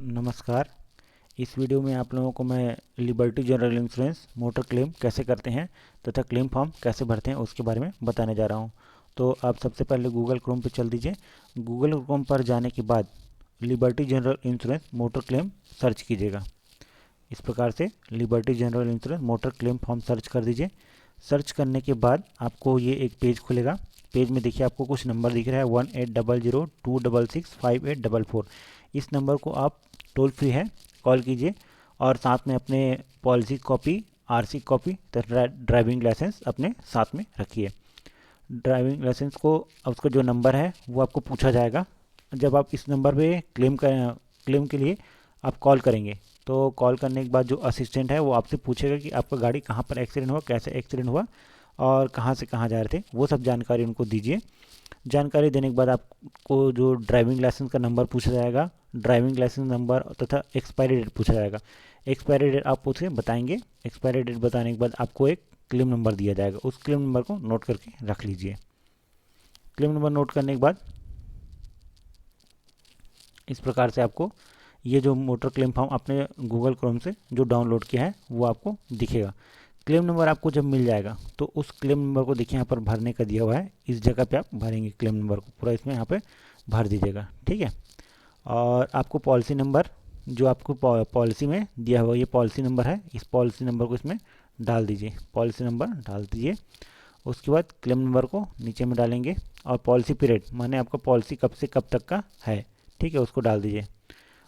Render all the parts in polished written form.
नमस्कार। इस वीडियो में आप लोगों को मैं liberty general insurance motor claim कैसे करते हैं तथा क्लेम फॉर्म कैसे भरते हैं उसके बारे में बताने जा रहा हूं। तो आप सबसे पहले गूगल क्रोम पर चल दीजिए। गूगल क्रोम पर जाने के बाद liberty general insurance motor claim search कीजिएगा। इस प्रकार से liberty general insurance motor claim form search कर दीजिए। सर्च करने के बाद आपको ये एक पेज खुलेगा। पेज में देखिए आपको कुछ नंबर दिख रहा है 1800-266-5844। इस नंबर को आप टोल फ्री है कॉल कीजिए और साथ में अपने पॉलिसी कॉपी, आरसी कॉपी तथा ड्राइविंग लाइसेंस अपने साथ में रखिए। ड्राइविंग लाइसेंस को उसका जो नंबर है वो आपको पूछा जाएगा। जब आप इस नंबर पे क्लेम के लिए आप कॉल करेंगे तो कॉल करने के बाद जो असिस्टेंट है वो आपसे पूछेगा कि आपका गाड़ी कहाँ पर एक्सीडेंट हुआ, कैसे एक्सीडेंट हुआ और कहाँ से कहाँ जा रहे थे, वो सब जानकारी उनको दीजिए। जानकारी देने के बाद आपको जो ड्राइविंग लाइसेंस का नंबर पूछा जाएगा, ड्राइविंग लाइसेंस नंबर तथा एक्सपायरी डेट पूछा जाएगा। एक्सपायरी डेट आप उसे बताएंगे। एक्सपायरी डेट बताने के बाद आपको एक क्लेम नंबर दिया जाएगा। उस क्लेम नंबर को नोट करके रख लीजिए। क्लेम नंबर नोट करने के बाद इस प्रकार से आपको ये जो मोटर क्लेम फॉर्म आपने गूगल क्रोम से जो डाउनलोड किया है वो आपको दिखेगा। क्लेम नंबर आपको जब मिल जाएगा तो उस क्लेम नंबर को देखिए यहाँ पर भरने का दिया हुआ है, इस जगह पे आप भरेंगे क्लेम नंबर को, पूरा इसमें यहाँ पे भर दीजिएगा। ठीक है। और आपको पॉलिसी नंबर जो आपको पॉलिसी में दिया हुआ ये पॉलिसी नंबर है, इस पॉलिसी नंबर को इसमें डाल दीजिए। पॉलिसी नंबर डाल दीजिए। उसके बाद क्लेम नंबर को नीचे में डालेंगे और पॉलिसी पीरियड माने आपका पॉलिसी कब से कब तक का है, ठीक है, उसको डाल दीजिए।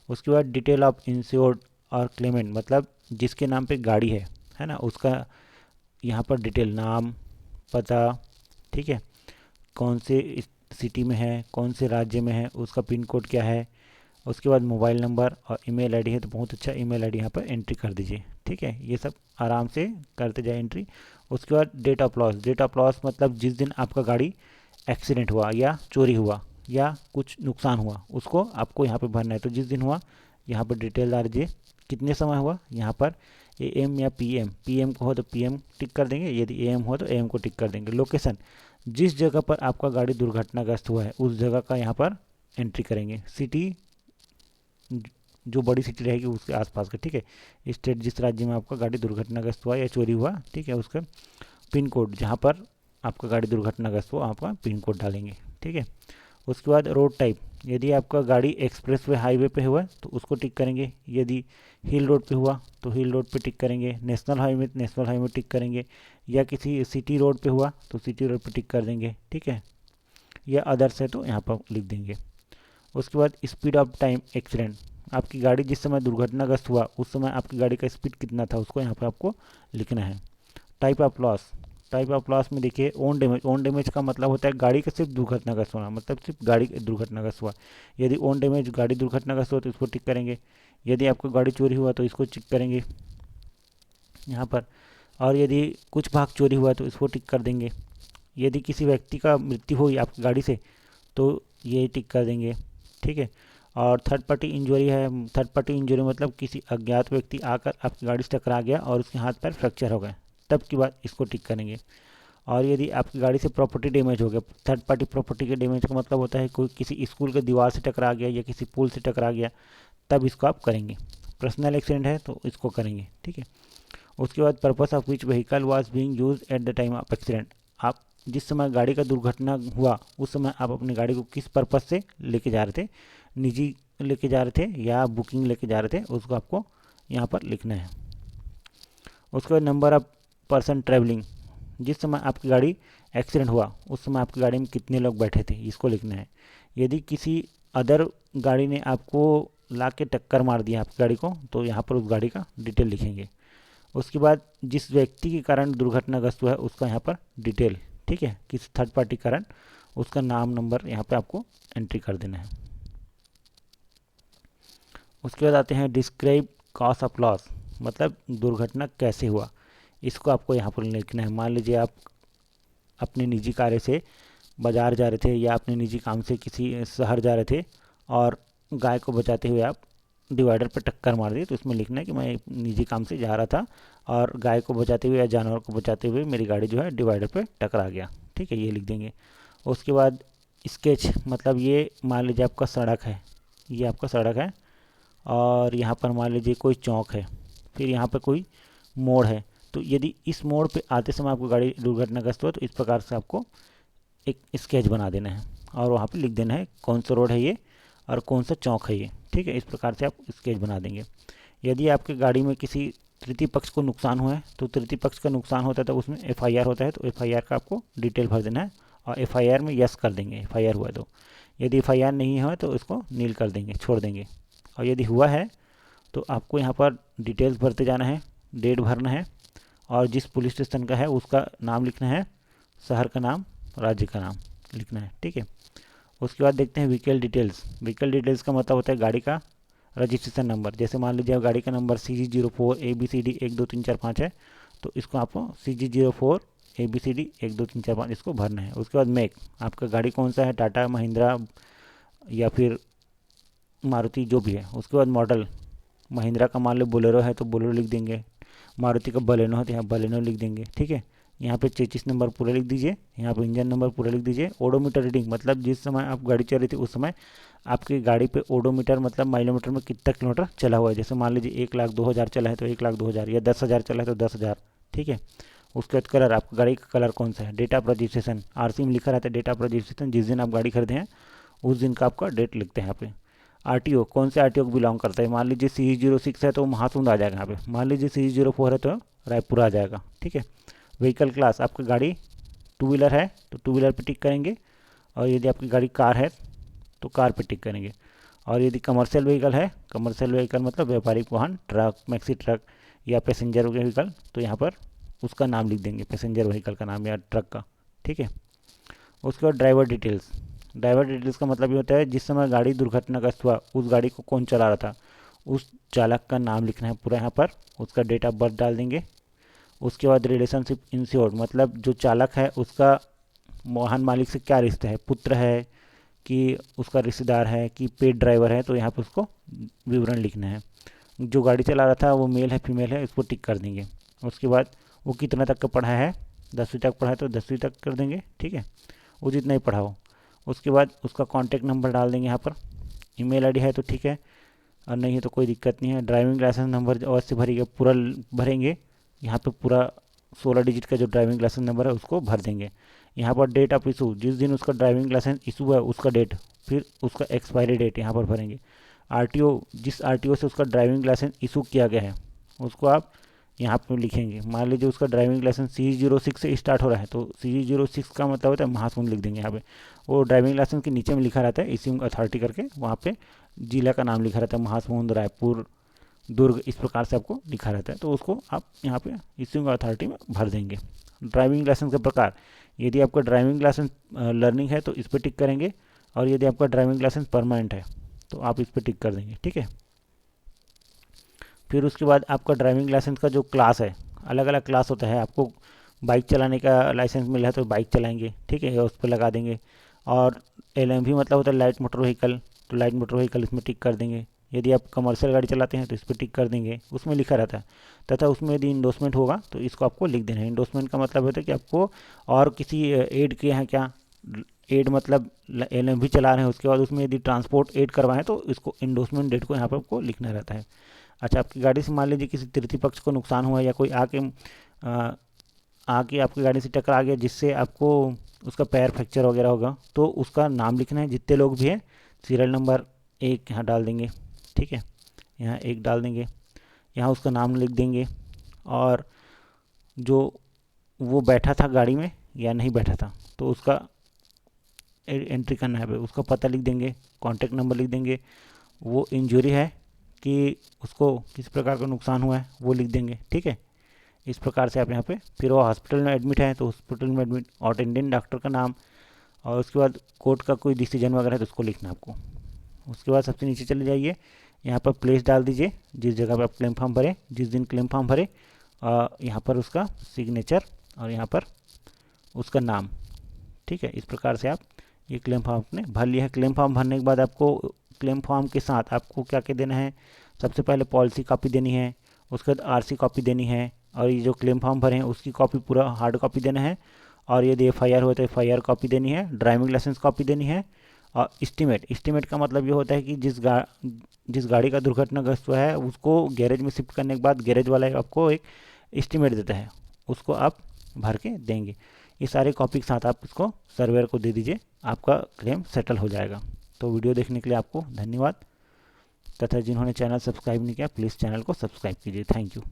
उसके बाद डिटेल ऑफ इंश्योर्ड और क्लेमेंट मतलब जिसके नाम पे गाड़ी है ना, उसका यहाँ पर डिटेल, नाम, पता, ठीक है, कौन से सिटी में है, कौन से राज्य में है, उसका पिन कोड क्या है। उसके बाद मोबाइल नंबर और ईमेल आईडी है तो बहुत अच्छा ईमेल आईडी यहाँ पर एंट्री कर दीजिए। ठीक है, ये सब आराम से करते जाए एंट्री। उसके बाद date of loss. Date of loss मतलब जिस दिन आपका गाड़ी एक्सीडेंट हुआ या चोरी हुआ या कुछ नुकसान हुआ उसको आपको यहाँ पे भरना है। तो जिस दिन हुआ यहाँ पर डिटेल डाल दीजिए। कितने समय हुआ यहाँ पर एएम या पीएम, पीएम को हो तो पीएम टिक कर देंगे, यदि एएम हो तो एएम को टिक कर देंगे। लोकेशन, जिस जगह पर आपका गाड़ी दुर्घटनाग्रस्त हुआ है उस जगह का यहाँ पर एंट्री करेंगे। सिटी, जो बड़ी सिटी रहेगी उसके आसपास का, ठीक है। स्टेट, जिस राज्य में आपका गाड़ी दुर्घटनाग्रस्त हुआ या चोरी हुआ, ठीक है, उसका पिन कोड, जहाँ पर आपका गाड़ी दुर्घटनाग्रस्त हुआ आपका पिन कोड डालेंगे। ठीक है। उसके बाद रोड टाइप, यदि आपका गाड़ी एक्सप्रेस वे हाईवे पे हुआ तो उसको टिक करेंगे। यदि हिल रोड पे हुआ तो हिल रोड पे टिक करेंगे। नेशनल हाईवे, नेशनल हाईवे टिक करेंगे। या किसी सिटी रोड पे हुआ तो सिटी रोड पे टिक कर देंगे। ठीक है। या अदर्स है तो यहाँ पर लिख देंगे। उसके बाद स्पीड ऑफ टाइम एक्सीडेंट, आपकी गाड़ी जिस समय दुर्घटनाग्रस्त हुआ उस समय आपकी गाड़ी का स्पीड कितना था उसको यहाँ पर आपको लिखना है। Type of loss, type of loss में देखिए ओन डैमेज। ओन डैमेज का मतलब होता है गाड़ी का सिर्फ दुर्घटनाग्रस्त होना, मतलब सिर्फ गाड़ी दुर्घटनाग्रस्त हुआ। यदि ओन डैमेज गाड़ी दुर्घटनाग्रस्त हुआ तो इसको टिक करेंगे। यदि आपको गाड़ी चोरी हुआ तो इसको टिक करेंगे यहाँ पर। और यदि कुछ भाग चोरी हुआ तो इसको टिक कर देंगे। यदि किसी व्यक्ति का मृत्यु हुई आपकी गाड़ी से तो ये टिक कर देंगे। ठीक है। और थर्ड पार्टी इंजरी है। थर्ड पार्टी इंजरी मतलब किसी अज्ञात व्यक्ति आकर आपकी गाड़ी से टकरा गया और उसके हाथ पैर फ्रैक्चर हो गए, तब की बात इसको टिक करेंगे। और यदि आपकी गाड़ी से प्रॉपर्टी डैमेज हो गया, थर्ड पार्टी प्रॉपर्टी के डैमेज का मतलब होता है कोई किसी स्कूल के दीवार से टकरा गया या किसी पुल से टकरा गया, तब इसको आप करेंगे। पर्सनल एक्सीडेंट है तो इसको करेंगे। ठीक है। उसके बाद purpose of which vehicle was being used at the time of accident, आप जिस समय गाड़ी का दुर्घटना हुआ उस समय आप अपनी गाड़ी को किस पर्पस से लेके जा रहे थे, निजी लेके जा रहे थे या बुकिंग लेके जा रहे थे, उसको आपको यहाँ पर लिखना है। उसके बाद नंबर ऑफ पर्सन ट्रैवलिंग, जिस समय आपकी गाड़ी एक्सीडेंट हुआ उस समय आपकी गाड़ी में कितने लोग बैठे थे, इसको लिखना है। यदि किसी अदर गाड़ी ने आपको ला के टक्कर मार दिया आपकी गाड़ी को तो यहाँ पर उस गाड़ी का डिटेल लिखेंगे। उसके बाद जिस व्यक्ति के कारण दुर्घटनाग्रस्त हुआ है उसका यहाँ पर डिटेल, ठीक है, किसी थर्ड पार्टी कारण उसका नाम, नंबर यहाँ पे आपको एंट्री कर देना है। उसके बाद आते हैं डिस्क्राइब कॉज ऑफ लॉस, मतलब दुर्घटना कैसे हुआ, इसको आपको यहाँ पर लिखना है। मान लीजिए आप अपने निजी कार्य से बाजार जा रहे थे या अपने निजी काम से किसी शहर जा रहे थे और गाय को बचाते हुए आप डिवाइडर पर टक्कर मार दी, तो इसमें लिखना है कि मैं निजी काम से जा रहा था और गाय को बचाते हुए या जानवर को बचाते हुए मेरी गाड़ी जो है डिवाइडर पे टकरा गया। ठीक है, ये लिख देंगे। उसके बाद स्केच, मतलब ये मान लीजिए आपका सड़क है, ये आपका सड़क है और यहाँ पर मान लीजिए कोई चौक है, फिर यहाँ पर कोई मोड़ है, तो यदि इस मोड़ पे आते समय आपको गाड़ी दुर्घटनाग्रस्त हुआ तो इस प्रकार से आपको एक स्केच बना देना है और वहाँ पे लिख देना है कौन सा रोड है ये और कौन सा चौक है ये। ठीक है, इस प्रकार से आप स्केच बना देंगे। यदि आपके गाड़ी में किसी तृतीय पक्ष को नुकसान हुआ है तो तृतीय पक्ष का नुकसान होता है तो उसमें एफआईआर होता है, तो एफआईआर का आपको डिटेल भर देना है और एफआईआर में यस कर देंगे, एफआईआर हुआ है तो। यदि एफआईआर नहीं हुआ तो इसको नील कर देंगे, छोड़ देंगे। और यदि हुआ है तो आपको यहाँ पर डिटेल्स भरते जाना है, डेट भरना है और जिस पुलिस स्टेशन का है उसका नाम लिखना है, शहर का नाम, राज्य का नाम लिखना है। ठीक है, उसके बाद देखते हैं व्हीकल डिटेल्स। व्हीकल डिटेल्स का मतलब होता है गाड़ी का रजिस्ट्रेशन नंबर। जैसे मान लीजिए गाड़ी का नंबर CG04 ABCD 1 2 3 4 5 है, तो इसको आपको CG04 ABCD 1 2 3 4 5 इसको भरना है। उसके बाद मेक, आपका गाड़ी कौन सा है, टाटा, महिंद्रा या फिर मारुति जो भी है। उसके बाद मॉडल, महिंद्रा का मान लो बोलेरो है तो बोलेरो लिख देंगे, मारुति का बलेनो है तो यहाँ बलेनो लिख देंगे। ठीक है, यहाँ पे चेचिस नंबर पूरा लिख दीजिए, यहाँ पे इंजन नंबर पूरा लिख दीजिए। ओडोमीटर रीडिंग मतलब जिस समय आप गाड़ी चल रही थी उस समय आपकी गाड़ी पे ओडोमीटर मतलब माइलोमीटर में कितना किलोमीटर चला हुआ है। जैसे मान लीजिए 1,02,000 चला है तो 1,02,000 या 10,000 चला है तो 10,000। ठीक है, उसके बाद कलर, आपका गाड़ी का कलर कौन सा है, डेट ऑफ रजिस्ट्रेशन, आरसी में लिखा रहता है डेट ऑफ रजिस्ट्रेशन, जिस दिन आप गाड़ी खरीदे हैं उस दिन का आपका डेट लिखते हैं यहाँ पे। आरटीओ, कौन से आरटीओ को बिलोंग करता है, मान लीजिए CE06 है तो महासुंद आ जाएगा यहाँ पे, मान लीजिए CE04 है तो रायपुर आ जाएगा। ठीक है, व्हीकल क्लास, आपकी गाड़ी टू व्हीलर है तो टू व्हीलर पे टिक करेंगे, और यदि आपकी गाड़ी कार है तो कार पे टिक करेंगे। और यदि कमर्शियल व्हीकल है, कमर्शियल व्हीकल मतलब व्यापारिक वाहन, ट्रक, मैक्सी ट्रक या पैसेंजर व्हीकल, तो यहाँ पर उसका नाम लिख देंगे, पैसेंजर व्हीकल का नाम या ट्रक का। ठीक है, उसके बाद ड्राइवर डिटेल्स। ड्राइवर डिटेल्स का मतलब ये होता है जिस समय गाड़ी दुर्घटनाग्रस्त हुआ उस गाड़ी को कौन चला रहा था, उस चालक का नाम लिखना है पूरा यहाँ पर, उसका डेट ऑफ बर्थ डाल देंगे। उसके बाद रिलेशनशिप इंश्योर्ड मतलब जो चालक है उसका वाहन मालिक से क्या रिश्ता है, पुत्र है कि उसका रिश्तेदार है कि पेड ड्राइवर है, तो यहाँ पर उसको विवरण लिखना है। जो गाड़ी चला रहा था वो मेल है फीमेल है, इसको टिक कर देंगे। उसके बाद वो कितना तक का पढ़ा है, 10वीं तक पढ़ा है तो 10वीं तक कर देंगे। ठीक है, वो जितना ही पढ़ा हो। उसके बाद उसका कॉन्टैक्ट नंबर डाल देंगे यहाँ पर, ईमेल आईडी है तो ठीक है और नहीं है तो कोई दिक्कत नहीं है। ड्राइविंग लाइसेंस नंबर अवश्य भरिएगा, पूरा भरेंगे यहाँ पे, पूरा 16 डिजिट का जो ड्राइविंग लाइसेंस नंबर है उसको भर देंगे। यहाँ पर डेट ऑफ इशू, जिस दिन उसका ड्राइविंग लाइसेंस इशू है उसका डेट, फिर उसका एक्सपायरी डेट यहाँ पर भरेंगे। आरटीओ, जिस आरटीओ से उसका ड्राइविंग लाइसेंस इशू किया गया है उसको आप यहाँ पर लिखेंगे। मान लीजिए उसका ड्राइविंग लाइसेंस CE06 से स्टार्ट हो रहा है तो CE06 का मतलब होता है महासमुंद लिख देंगे यहाँ पे। वो ड्राइविंग लाइसेंस के नीचे में लिखा रहता है इश्यूइंग अथॉरिटी करके, वहाँ पे जिला का नाम लिखा रहता है, महासमुंद, रायपुर, दुर्ग, इस प्रकार से आपको लिखा रहता है, तो उसको आप यहाँ पे इश्यूइंग अथॉरिटी में भर देंगे। ड्राइविंग लाइसेंस का प्रकार, यदि आपका ड्राइविंग लाइसेंस लर्निंग है तो इस पर टिक करेंगे, और यदि आपका ड्राइविंग लाइसेंस परमानेंट है तो आप इस पर टिक कर देंगे। ठीक है, फिर उसके बाद आपका ड्राइविंग लाइसेंस का जो क्लास है, अलग अलग क्लास होता है। आपको बाइक चलाने का लाइसेंस मिला है तो बाइक चलाएंगे, ठीक है, उस पर लगा देंगे। और LMV मतलब होता है लाइट मोटर व्हीकल, तो लाइट मोटर व्हीकल इसमें टिक कर देंगे। यदि आप कमर्शियल गाड़ी चलाते हैं तो इस पर टिक कर देंगे, उसमें लिखा रहता है। तथा उसमें यदि इंडोसमेंट होगा तो इसको आपको लिख देना है। इंडोसमेंट का मतलब होता है कि आपको और किसी एड के यहाँ क्या, एड मतलब LMV चला रहे हैं उसके बाद उसमें यदि ट्रांसपोर्ट एड करवाएं तो इसको इंडोसमेंट डेट को यहाँ पर आपको लिखना रहता है। अच्छा, आपकी गाड़ी से मान लीजिए किसी तृतीय पक्ष को नुकसान हुआ या कोई आके आपकी गाड़ी से टकरा गया जिससे आपको उसका पैर फ्रैक्चर वगैरह होगा, तो उसका नाम लिखना है, जितने लोग भी हैं। सीरियल नंबर 1 यहाँ डाल देंगे, ठीक है, यहाँ 1 डाल देंगे, यहाँ उसका नाम लिख देंगे, और जो वो बैठा था गाड़ी में या नहीं बैठा था तो उसका एंट्री करना है, उसका पता लिख देंगे, कॉन्टैक्ट नंबर लिख देंगे। वो इंजरी है कि उसको किस प्रकार का नुकसान हुआ है वो लिख देंगे। ठीक है, इस प्रकार से आप यहाँ पे, फिर वो हॉस्पिटल में एडमिट है तो हॉस्पिटल में एडमिट अटेंडेंट डॉक्टर का नाम, और उसके बाद कोर्ट का कोई डिसीजन वगैरह है तो उसको लिखना है आपको। उसके बाद सबसे नीचे चले जाइए, यहाँ पर प्लेस डाल दीजिए जिस जगह पर आप क्लेम फॉर्म भरें, जिस दिन क्लेम फॉर्म भरे, यहाँ पर उसका सिग्नेचर और यहाँ पर उसका नाम। ठीक है, इस प्रकार से आप ये क्लेम फॉर्म अपने भर लिया है। क्लेम फॉर्म भरने के बाद आपको क्लेम फॉर्म के साथ आपको क्या क्या देना है, सबसे पहले पॉलिसी कॉपी देनी है, उसके बाद RC कॉपी देनी है, और ये जो क्लेम फॉर्म भरे हैं उसकी कॉपी पूरा हार्ड कॉपी देना है, और यदि FIR हुआ तो FIR कॉपी देनी है, ड्राइविंग लाइसेंस कॉपी देनी है, और एस्टीमेट का मतलब ये होता है कि जिस गाड़ी का दुर्घटनाग्रस्त हुआ है उसको गैरेज में शिफ्ट करने के बाद गैरेज वाला आपको एक एस्टीमेट देता है, उसको आप भर के देंगे। ये सारे कॉपी के साथ आप इसको सर्वेयर को दे दीजिए, आपका क्लेम सेटल हो जाएगा। तो वीडियो देखने के लिए आपको धन्यवाद, तथा जिन्होंने चैनल सब्सक्राइब नहीं किया प्लीज़ चैनल को सब्सक्राइब कीजिए। Thank you.